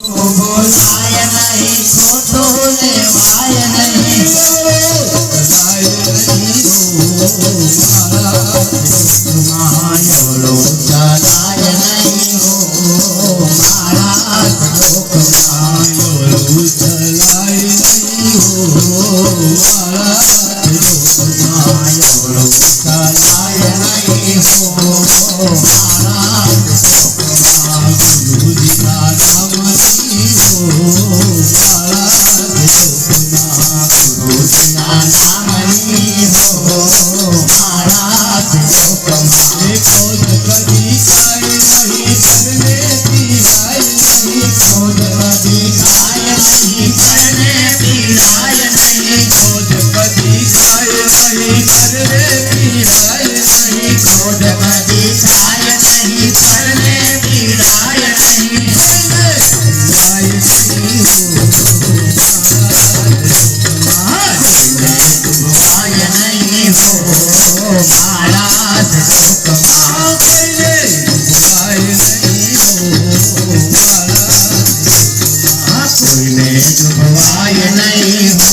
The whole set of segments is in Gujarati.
बोलाय नहीं तो लेवाय नहीं मायवलो चलाय नहीं हो महाराज लोक मायवलो चलाय नहीं हो महाराज लोक मायवलो चलाय नहीं हो महाराज लोक गुरुजी का नाम नहीं हो महाराज लोक गुरुजी का नाम नहीं हो महाराज लोक खोज कभी खाए नहीं करने पीराय नहीं खोज कभी खाए नहीं करने पीराय नहीं खोज कभी खाए नहीं करने पीराय नहीं खोज कभी खाए नहीं करने पीराय नहीं पीराय नहीं हो डुबाय नहीं हो महाराज लोक कोयले डुबाय नहीं हो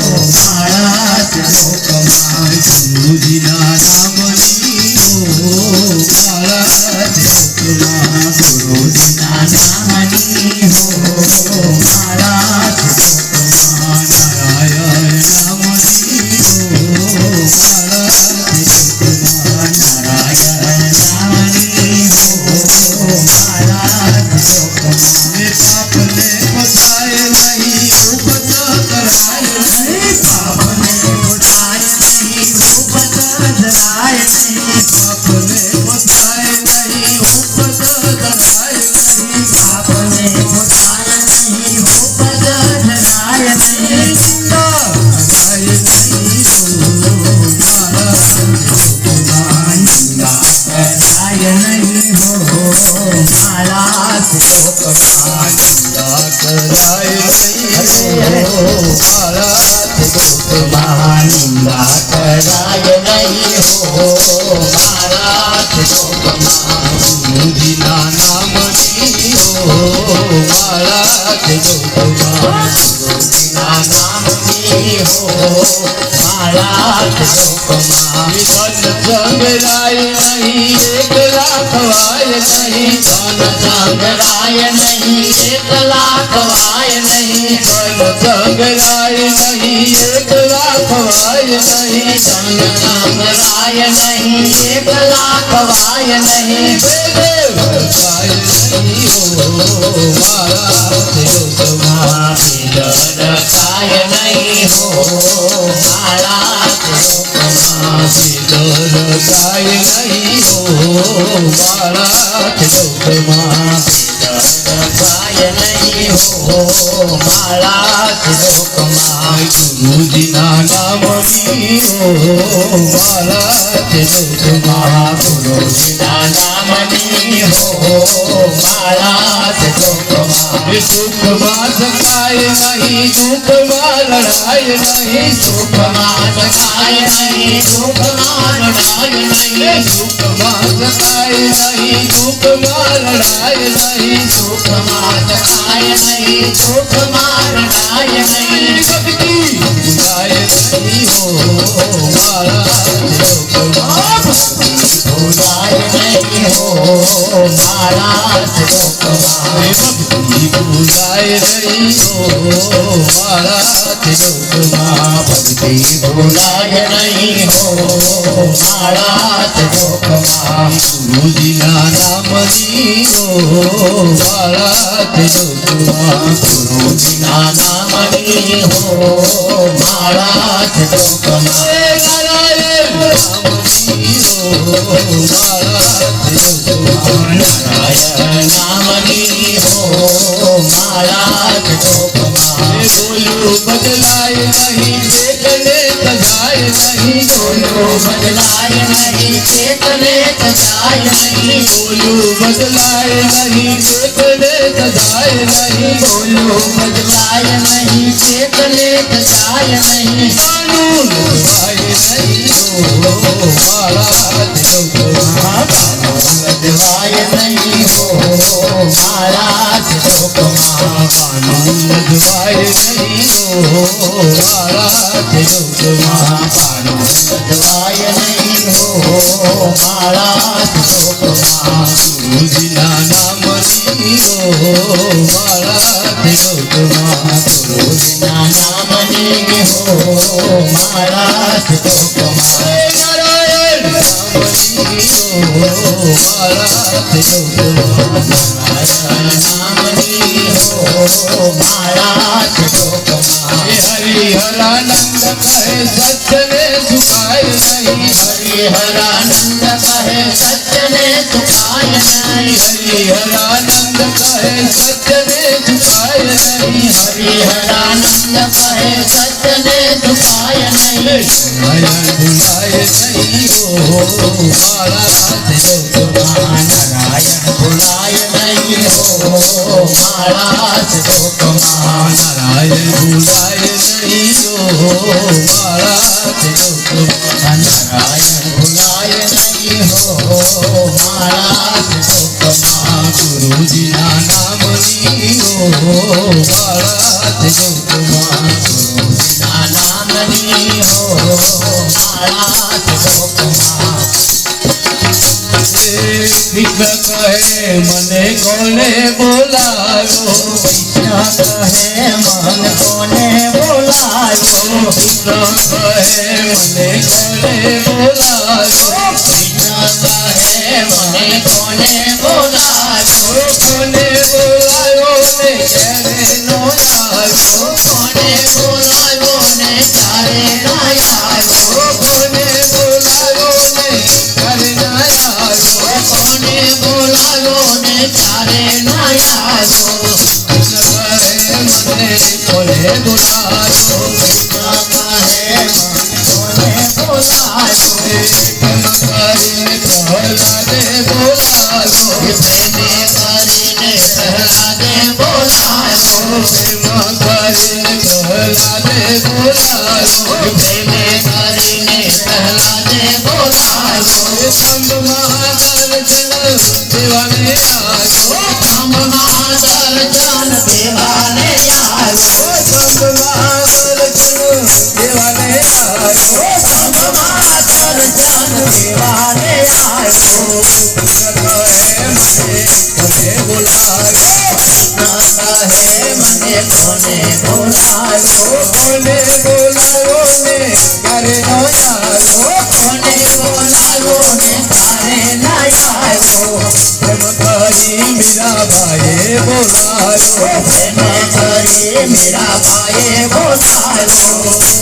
महाराज लोक गुरुजी ना नाम नहीं हो महाराज लोक गुरुजी ना नाम नहीं हो महाराज लोक नारायण नाम नहीं हो महाराज लोक नारायण नाम नहीं हो महाराज लोक पाप ने बताए नहीं उपत कराय नहीं पाप ने बताए नहीं उपत कराय नहीं पाप ने बताए नहीं उपत कराय नहीं पाप ने बताए नहीं उपत कराय नहीं कराय नहीं हो महाराज कराय नहीं हो महाराज लोक कराय नहीं हो महाराज लोक निंदा कराय नहीं हो महाराज लोक गुरुजी ना नाम नहीं हो महाराज लोक गुरुजी ना नाम नहीं हो महाराज लोक धन संगराय नहीं एक लाखवाय नहीं धन संगराय नहीं एक लाखवाय नहीं धन संगराय नहीं एक लाखवाय नहीं धन संगराय नहीं एक लाखवाय नहीं भरताय नहीं हो महाराज लोक डरताय नहीं हो महाराज लोक डरताय नहीं हो महाराज लोक डरताय नहीं हो महाराज लोक गुरुजी ना नाम नहीं हो महाराज लोक गुरुजी ना नाम नहीं हो महाराज लोक सुख सकाय नहीं दुख लड़ाई नहीं सुख सकाय नहीं दुख लड़ाई नहीं सुख सकाय नहीं दुख लड़ाई नहीं सुख सकाय नहीं दुख लड़ाई नहीं भक्ति बुलाय नहीं हो महाराज लोक बुलाय नहीं हो महाराज लोक भक्ति बुलाय नहीं हो महाराज लोक भक्ति बुलाय नहीं हो महाराज लोक गुरुजी ना नाम नहीं हो महाराज लोक गुरुजी ना नाम नहीं हो महाराज लोक नारायण नाम नहीं हो महाराज लोक नारायण नाम नहीं हो महाराज लोक बोलू बदलाय नहीं देखने सजाय नहीं बोलू बदलाय नहीं देखने सजाय नहीं बोलू बदलाय नहीं देखने सजाय नहीं बोलू बदलाय नहीं देखने सजाय नहीं कानून सजाय नहीं हो महाराज लोक कानून सजाय नहीं हो महाराज लोक યોગમાં મારો સદવાય નહીં હો મારા યોગમાં ગુરુજીના નામની હો મારા યોગમાં ગુરુજીના નામની હો મારા યોગમાં નારાયણ નામની હો મારા યોગમાં નામની હો મારા યોગમાં હરિહરાનંદ કહે સત્યને સુખાય નહીં હરિહરાનંદ કહે સત્યને સુખાય નહીં હરિહરાનંદ કહે સત્યને સુખાય નહીં હરિહરાનંદ કહે સત્યને સુખાય નહીં નારાયણ ભૂલાય નહીં હો મારા યોગમાં નારાયણ ભૂલાય નહીં હો મારા યોગમાં નારાયણ ભૂલાય નહીં હો મારા યોગમાં નારાયણ ભૂલાય નહીં હો મારા યોગમાં ગુરુજીના નામની હો મારા યોગમાં ગુરુજીના નામની હો મારા યોગમાં કૃષ્ણ કહે મને કોને બોલાવ્યો કૃષ્ણ કહે મન કોને બોલાવ્યો કૃષ્ણ કહે મને કોને બોલાવ્યો કૃષ્ણ કહે મને કોને બોલાવ્યો કોને બોલાવ્યો ને ક્યારે નો આવ્યો કોને બોલાવ્યો ને તારે ના આવ્યો કોને બોલાવ્યો ને ક્યારે ના આવ્યો કોને બોલાવ્યો ને તારે ના આવ્યો કૃષ્ણ કહે મને કોને બોલાવ્યો કૃષ્ણ કહે મને કોને બોલાવ્યો પ્રેમ કરીને પ્રહલાદે બોલાવ્યો પ્રેમે કરીને પ્રહલાદે બોલાવ્યો પ્રેમ કરીને પ્રહલાદે બોલાવ્યો પ્રેમે કરીને પ્રહલાદે બોલાવ્યો દેવાને આવ્યો બ્રહ્મા દર્શન દેવાને આવ્યો દેવાને આવ્યો બ્રહ્મા દર્શન દેવાને આવ્યો મને બોલાવ્યો કહે મને કોને બોલાવ્યો કોને બોલાવ્યો ને ક્યારે નો આવ્યો કોને બોલાવ્યો ને તારે ના આવ્યો પ્રેમ કરી મીરાબાઈએ બોલાવ્યો પ્રેમ કરી મીરાબાઈએ બોલાવ્યો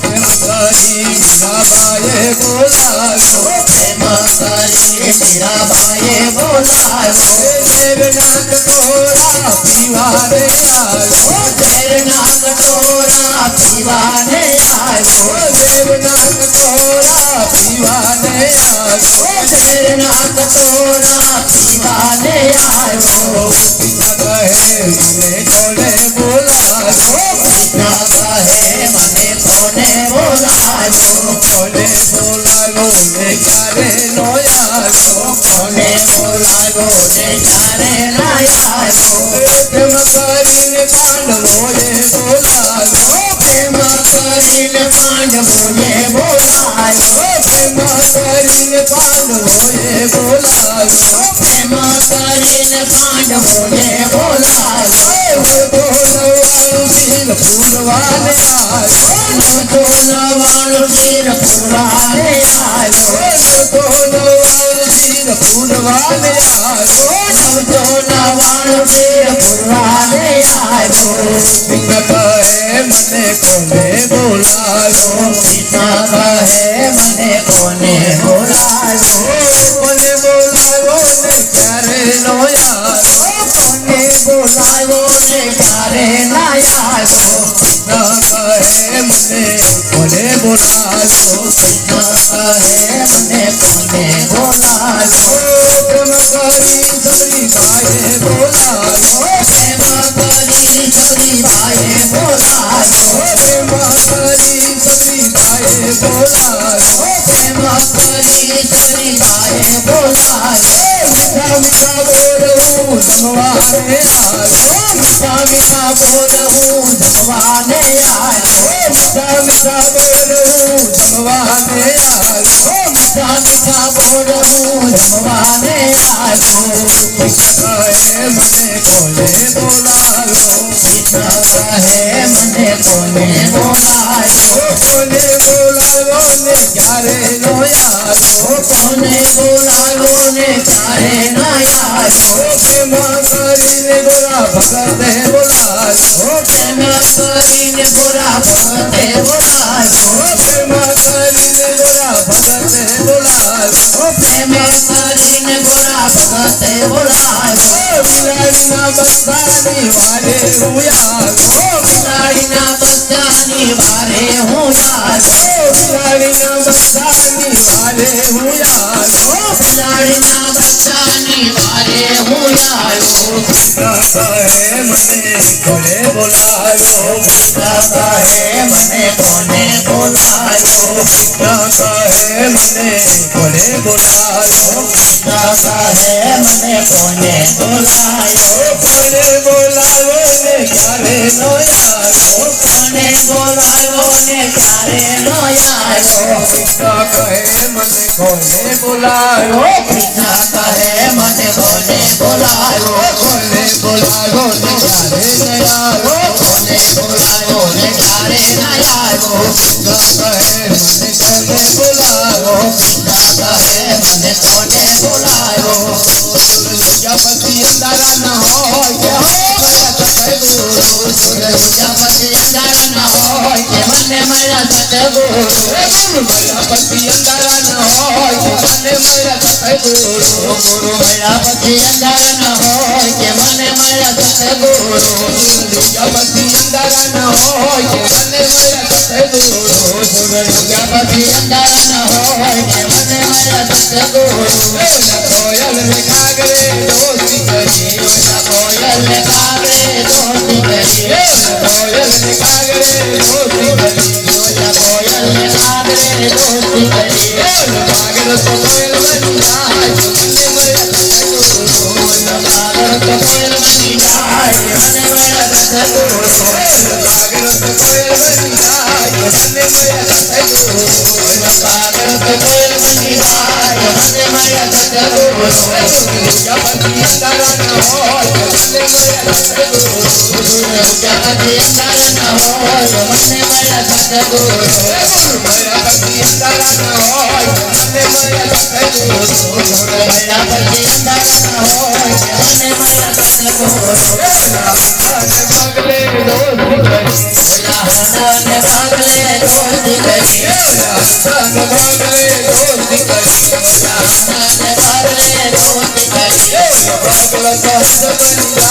પ્રેમ કરી મીરાબાઈએ બોલાવ્યો પ્રેમ કરી મીરાબાઈએ બોલાવ્યો ઝેરના કટોરા પીવાને આવ્યો ઝેરના કટોરા પીવાને આવ્યો ઝેરના કટોરા પીવાને આવ્યો ઝેરના કટોરા પીવાને આવ્યો કહે મને કોને બોલાવ્યો કૃષ્ણ કહે મને કોને બોલાવ્યો કોને બોલાવ્યો ને ક્યારે નો આવ્યો કોને બોલાવ્યો ને તારે ના આવ્યો પ્રેમ કરીને પાંડવોએ બોલાવ્યો પ્રેમ કરીને પાંડવોને બોલાવ્યો પ્રેમ કરીને પાંડવોએ બોલાવ્યો પ્રેમ કરીને પાંડવોને બોલાવ્યો બોલવાનું શીલ પૂરવાને આવ્યો બોલવાનું શિર પુરાને આવ્યો બોલવાનું શીલ પૂરવાને આવ્યો નવજો નવાણું શિર પુરાને આવ્યો સિંહ કહે મને કોને બોલાવ્યો પિતા કહે મને કોને બોલાવ્યો કોને બોલાવ્યો ને ક્યારે નો આવ્યો કોને બોલાવ્યો ને ક્યારે ના આવ્યો કહે મને કોને બોલાવ્યો પિતા કહે મને કોને બોલાવ્યો પ્રેમ કરી સતીબાએ બોલાવ્યો પ્રેમ કરી સતીબાએ બોલાવ્યો પ્રેમ કરી સતીબાએ બોલાવ્યો પ્રેમ કરી સતીબાએ બોલાવ્યો મીઠા મીઠા બોલવું જમવાને આવ્યો મીઠા મીઠા બોલ હું જમવાને આવ્યો મીઠા મીઠા બોલવું કહે મને કોને બોલાયો કોને બોલાવ્યો ને ક્યારે નો આવ્યો કોને બોલાવ્યો ને ક્યારે ના આવ્યો પ્રેમ કરીને ગોરા ભગતે બોલાવ્યો પ્રેમ કરીને ગોરા ભગતે બોલાવ્યો પ્રેમ કરીને ગોરા ભગતે બોલાવ્યો પ્રેમ કરીને ગોરા ભગતે બોલાવ્યો બિલાડીના બચ્ચાની વારે હું આવ્યો બિલાડીના બચ્ચાની વારે હું આવ્યો બિલાડીના બચ્ચાની વારે હું આવ્યો બિલાડીના બચ્ચાની વારે હું આવ્યો કહે મને કોને બોલાવ્યો કહે મને કોને બોલાયો કહે મને કોને બોલાવ્યો કહે મને કોને બોલાયો કોને બોલાવ્યો ને ક્યારે નો આવ્યો કોને બોલાયો ને ક્યારે નો આવ્યો પિતા કહે મને કોને બોલાવ્યો પિતા કહે મને કોને બોલાયો કોને બોલાવ્યો ને ક્યારે ન આવ્યો કોને બોલાયો ને ક્યારે ના આવ્યો પિતા કહે મને કોને બોલાવ્યો કહે મને કોને બોલાયો પ્રજાપતિ અંધારા ન હોય કે મારા સાથે ગુરુ પ્રજાપતિ અંધારા ન હોય કે મને મારા સદગુરુ પ્રજાપતિ અંધારા ન હોય કે મને મારા સાથે ગુરુ પ્રજાપતિ અંધારા ન હોય કે મને મારા સદગુરુ પ્રજાપતિ અંધારા ન હોય કે મને મારા સાથે ગુરુ પ્રજાપતિ અંધારા ન હોય કે મને મારા સદગુરુ કોયલ ને કાગડે દોસ્તી કરી કોયલ ને કાગડે દોસ્તી કરી કોયલ ને કાગડે દોસ્તી કરી કોયલ ને કાગડે દોસ્તી કરી કાગડો તો કોયલ બની જાય મને મારા સાથે ગુરુ કાગળ તો કોયલ બની જાય મને મારા સદગુરુ કાગડો તો કોયલ બની જાય મને મારા સાથે ગુરુ કાગળ તો કોયલ બની જાય મને મારા સદગુરુ પ્રજાપતિ અંધારા ન હોય કે મને મારા સાથે ગુરુ પ્રજાપતિ અંધારા ન હોય મને મારા સદગુરુ પ્રજાપતિ અંધારા ન હોય કે મને મારા સાથે ગુરુ પ્રજાપતિ અંધારા ન હોય કે મને મારા સદગુરુ અને પગલે દોસ્તી કરી રાહડાને પગલે દોસ્તી કરી અને પગલે દોસ્તી કરી રાહડાને પગલે દોસ્તી કરી પગલો તો હંસ બની જાય તો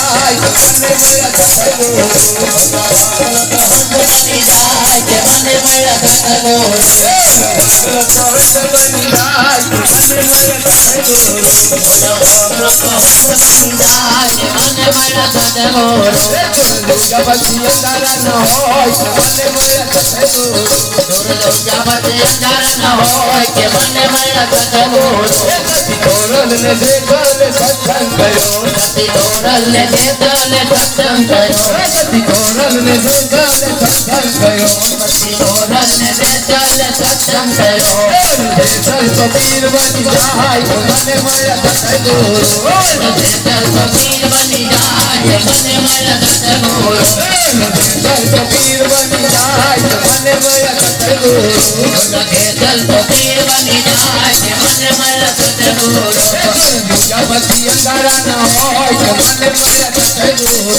મને મારા સાથે ગુરુ હંસ બની જાય કે મને મારા સદગુરુ પગલો તો હંસ બની જાય તો મને મારા સાથે ગુરુ પગલો તો હંસ બની જાય કે મને મારા સદગુરુ પ્રજાપતિ અંધારા ન હોય તો મને મારા સાથે ગુરુ પ્રજાપતિ અંધારા ન હોય કે મને મારા સદગુરુ કોરલ ને દેખલ સત્સંગ કર્યો કોરલ ને દેખલ સત્સંગ કર્યો કોરલ ને દેખલ સત્સંગ કર્યો કોરલ ને દેખલ સત્સંગ કર્યો દેખલ તો પીર બની જાય તો મને મારા સાથે ગુરુ દેખલ તો પીર બની જાય મને મારા સદગુરુ દેખલ તો પીર બની જાય તો મને મારા સાથે ગુરુ દેખલ તો પીર બની જાય મને મારા સદગુરુ પ્રજાપતિ અંધારા ન હોય તો મને મારા સાથે ગુરુ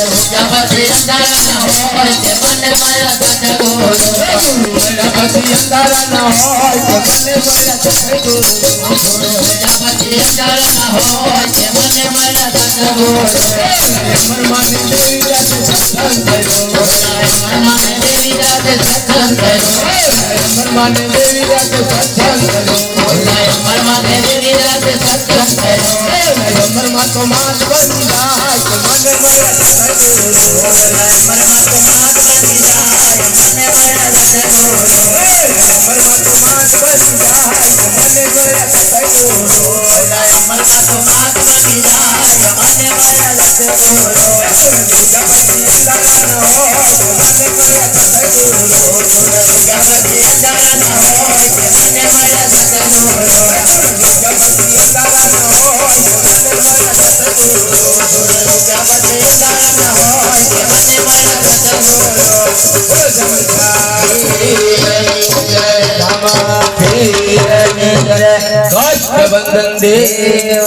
પ્રજાપતિ અંધારા ન હોય કે મને મારા સદગુરુ પ્રજાપતિ અંધારા ન હોય તો મને મારા સાથે ગુરુ પ્રજાપતિ અંધારા ન હોય કે મને મારા સદગુરુ મનમાની દેવી રાતે સત્સંગ કર્યો મનમાને દેવી રાતે સત્સંગ કર્યો મનમાની દેવી રાતે સત્સંગ કર્યો મનમાને દેવી રાતે સત્સંગ કર્યો મનમાં તો માસ બની જાય તો મને મારા સાથે ગુરુ મનમાં તો માસ બની જાય મને મારા સદગુરુ મનમાં તો માસ બની જાય તો મને મારા સાથે ગુરુ મનમાં તો માસ બની જાય મને મારા સદગુરુ પ્રજાપતિ અંધારા ન હોય તો મને મારા સાથે ગુરુ પ્રજાપતિ અંધારા ન હોય કે મને મારા સદગુરુ પ્રજાપતિ અંધારા ન હોય તો મને મારા સાથે ગુરુ પ્રજાપતિ અંધારા ન હોય કે મને મારા કષ્ટબંધન દેવ